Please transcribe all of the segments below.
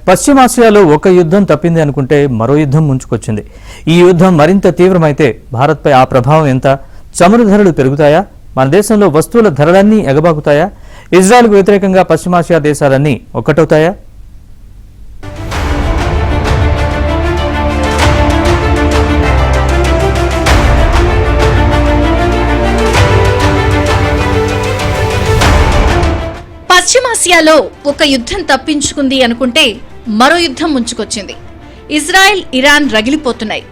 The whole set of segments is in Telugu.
పశ్చిమాసియాలో ఒక యుద్ధం తప్పింది అనుకుంటే మరో యుద్ధం ముంచుకొచ్చింది. ఈ యుద్ధం మరింత తీవ్రమైతే భారత్పై ఆ ప్రభావం ఎంత? చమురు ధరలు పెరుగుతాయా? మన దేశంలో వస్తువుల ధరలన్నీ ఎగబాకుతాయా? ఇజ్రాయెల్కు వ్యతిరేకంగా పశ్చిమాసియా దేశాలన్నీ ఒక్కటవుతాయా? పశ్చిమాసియాలో ఒక యుద్ధం తప్పించుకుంది అనుకుంటే మరో యుద్ధం ముంచుకొచ్చింది. Israel, Iran రగిలిపోతున్నాయి.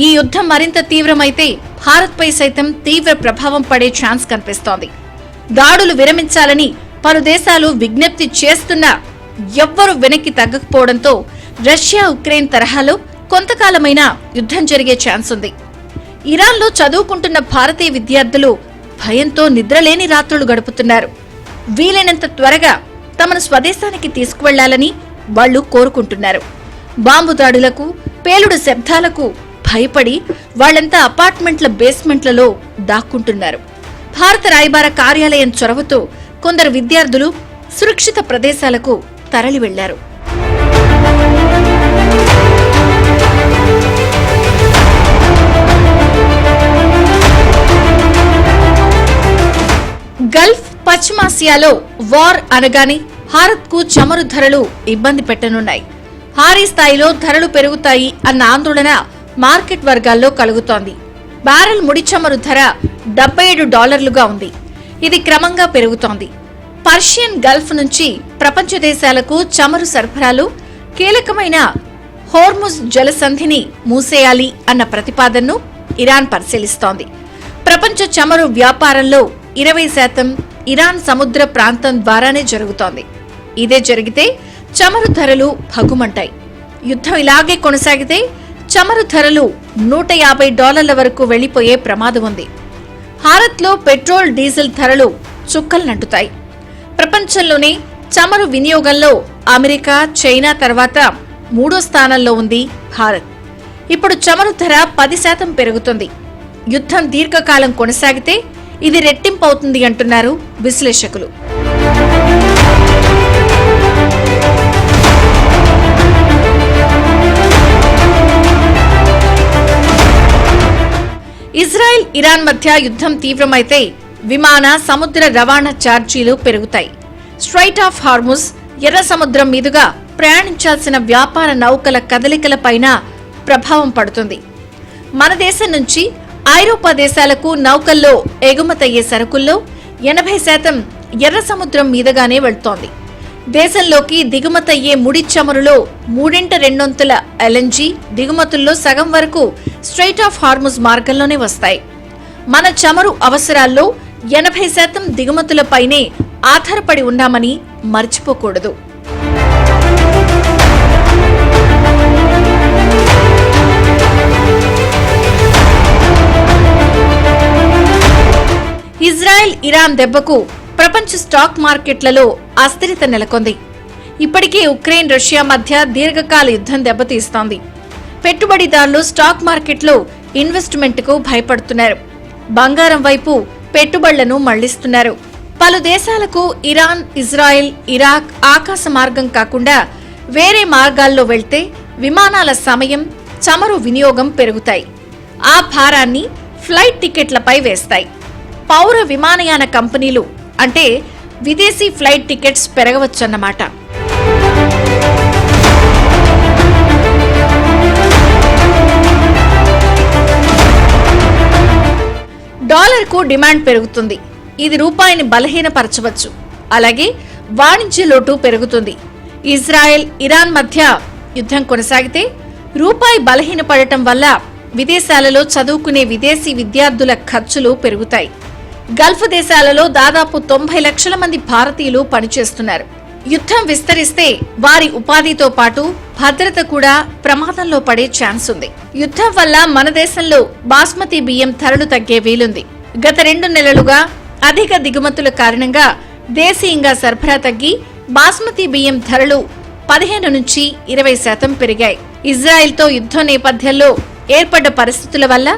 ఈ యుద్ధం మరింత తీవ్రమైతే భారత్పై సైతం తీవ్ర ప్రభావం పడే ఛాన్స్ కనిపిస్తోంది. దాడులు విరమించాలని పలు దేశాలు విజ్ఞప్తి చేస్తున్నా ఎవ్వరూ వెనక్కి తగ్గకపోవడంతో రష్యా, ఉక్రెయిన్ తరహాలో కొంతకాలమైనా యుద్ధం జరిగే ఛాన్స్ ఉంది. ఇరాన్లో చదువుకుంటున్న భారతీయ విద్యార్థులు భయంతో నిద్రలేని రాత్రులు గడుపుతున్నారు. వీలైనంత త్వరగా తమను స్వదేశానికి తీసుకువెళ్లాలని వాళ్లు కోరుకుంటున్నారు. బాంబు దాడులకు, పేలుడు శబ్దాలకు భయపడి వాళ్లంతా అపార్ట్మెంట్ల బేస్మెంట్లలో దాక్కుంటున్నారు. భారత రాయబార కార్యాలయం చొరవతో కొందరు విద్యార్థులు సురక్షిత ప్రదేశాలకు తరలి వెళ్లారు. గల్ఫ్, పశ్చిమాసియాలో వార్ అనగానే భారత్కు చమురు ధరలు ఇబ్బంది పెట్టనున్నాయి. భారీ స్థాయిలో ధరలు పెరుగుతాయి అన్న ఆందోళన మార్కెట్ వర్గాల్లో కలుగుతోంది. బ్యారెల్ ముడి చమురు ధర $77 ఉంది. ఇది క్రమంగా పెరుగుతోంది. పర్షియన్ గల్ఫ్ నుంచి ప్రపంచ దేశాలకు చమురు సరఫరాలు కీలకమైన హోర్ముజ్ జలసంధిని మూసేయాలి అన్న ప్రతిపాదనను ఇరాన్ పరిశీలిస్తోంది. ప్రపంచ చమురు వ్యాపారంలో 20% ఇరాన్ సముద్ర ప్రాంతం ద్వారానే జరుగుతోంది. ఇదే జరిగితే చమురు ధరలు భగ్గుమంటాయి. యుద్ధం ఇలాగే కొనసాగితే చమురు ధరలు $150 వరకు వెళ్లిపోయే ప్రమాదం ఉంది. భారత్లో పెట్రోల్, డీజిల్ ధరలు చుక్కలనంటుతాయి. ప్రపంచంలోనే చమురు వినియోగంలో అమెరికా, చైనా తర్వాత 3వ స్థానంలో ఉంది భారత్. ఇప్పుడు చమురు ధర 10% పెరుగుతుంది. యుద్ధం దీర్ఘకాలం కొనసాగితే ఇది రెట్టింపవుతుంది అంటున్నారు విశ్లేషకులు. ఇజ్రాయెల్, ఇరాన్ మధ్య యుద్ధం తీవ్రమైతే విమాన, సముద్ర రవాణా ఛార్జీలు పెరుగుతాయి. స్ట్రైట్ ఆఫ్ హార్ముజ్, ఎర్ర సముద్రం మీదుగా ప్రయాణించాల్సిన వ్యాపార నౌకల కదలికలపైన ప్రభావం పడుతుంది. మన దేశం నుంచి ఐరోపా దేశాలకు నౌకల్లో ఎగుమతయ్యే సరుకుల్లో 80% ఎర్ర సముద్రం మీదుగానే వెళ్తోంది. దేశంలోకి దిగుమతయ్యే ముడి చమురులో 3/2 LNG దిగుమతుల్లో సగం వరకు స్ట్రైట్ ఆఫ్ హార్ముజ్ మార్గంలోనే వస్తాయి. మన చమురు అవసరాల్లో 80% దిగుమతులపైనే ఆధారపడి ఉన్నామని మర్చిపోకూడదు. ఇజ్రాయెల్, ఇరాన్ దెబ్బకు ప్రపంచ స్టాక్ మార్కెట్లలో అస్థిరత నెలకొంది. ఇప్పటికే ఉక్రెయిన్, రష్యా మధ్య దీర్ఘకాల యుద్ధం దెబ్బతీస్తోంది. పెట్టుబడిదారులు స్టాక్ మార్కెట్లో ఇన్వెస్ట్మెంట్కు భయపడుతున్నారు. బంగారం వైపు పెట్టుబడులను మళ్లిస్తున్నారు. పలు దేశాలకు ఇరాన్, ఇజ్రాయెల్, ఇరాక్ ఆకాశ మార్గం కాకుండా వేరే మార్గాల్లో వెళ్తే విమానాల సమయం, చమురు వినియోగం పెరుగుతాయి. ఆ భారాన్ని ఫ్లైట్ టికెట్లపై వేస్తాయి. పౌర విమానయాన కంపెనీలు అంటే విదేశీ ఫ్లైట్ టికెట్స్ పెరగవచ్చన్నమాట. డాలర్కు డిమాండ్ పెరుగుతుంది. ఇది రూపాయిని బలహీనపరచవచ్చు. అలాగే వాణిజ్య లోటు పెరుగుతుంది. ఇజ్రాయెల్, ఇరాన్ మధ్య యుద్ధం కొనసాగితే రూపాయి బలహీనపడటం వల్ల విదేశాలలో చదువుకునే విదేశీ విద్యార్థుల ఖర్చులు పెరుగుతాయి. గల్ఫ్ దేశాలలో దాదాపు 90 లక్షల మంది భారతీయులు పనిచేస్తున్నారు. యుద్ధం విస్తరిస్తే వారి ఉపాధితో పాటు భద్రత కూడా ప్రమాదంలో పడే ఛాన్స్ ఉంది. యుద్ధం వల్ల మన దేశంలో బాస్మతి బియ్యం ధరలు తగ్గే వీలుంది. గత 2 నెలలుగా అధిక దిగుమతుల కారణంగా దేశీయంగా సరఫరా తగ్గి బాస్మతి బియ్యం ధరలు 15 నుంచి 20% పెరిగాయి. ఇజ్రాయెల్తో యుద్ధం నేపథ్యంలో ఏర్పడ్డ పరిస్థితుల వల్ల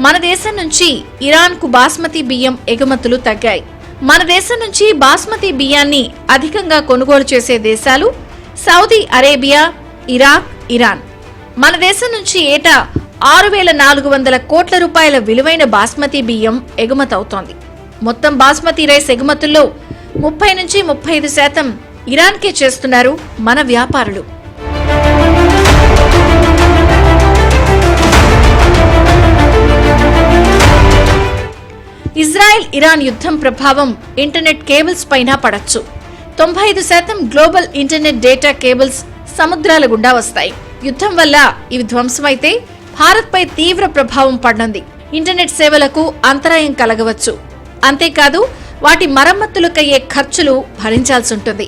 మన దేశం నుంచి ఇరాన్కు బాస్మతి బియ్యం ఎగుమతులు తగ్గాయి. మన దేశం నుంచి బాస్మతి బియ్యాన్ని అధికంగా కొనుగోలు చేసే దేశాలు సౌదీ అరేబియా, ఇరాక్, ఇరాన్. మన దేశం నుంచి ఏటా 6,400 కోట్ల రూపాయల విలువైన బాస్మతి బియ్యం ఎగుమతవుతోంది. మొత్తం బాస్మతి రైస్ ఎగుమతుల్లో 30-35% ఇరాన్కే చేస్తున్నారు మన వ్యాపారులు. ఇజ్రాయెల్ ఇరాన్ యుద్ధం ప్రభావం ఇంటర్నెట్ కేబుల్స్ పైన పడొచ్చు. 95% గ్లోబల్ ఇంటర్నెట్ డేటా కేబుల్స్ సముద్రాల గుండా వస్తాయి. యుద్ధం వల్ల ఇవి ధ్వంసమైతే భారత్పై తీవ్ర ప్రభావం పడనుంది. ఇంటర్నెట్ సేవలకు అంతరాయం కలగవచ్చు. అంతేకాదు వాటి మరమ్మతులకయ్యే ఖర్చులు భరించాల్సి ఉంటుంది.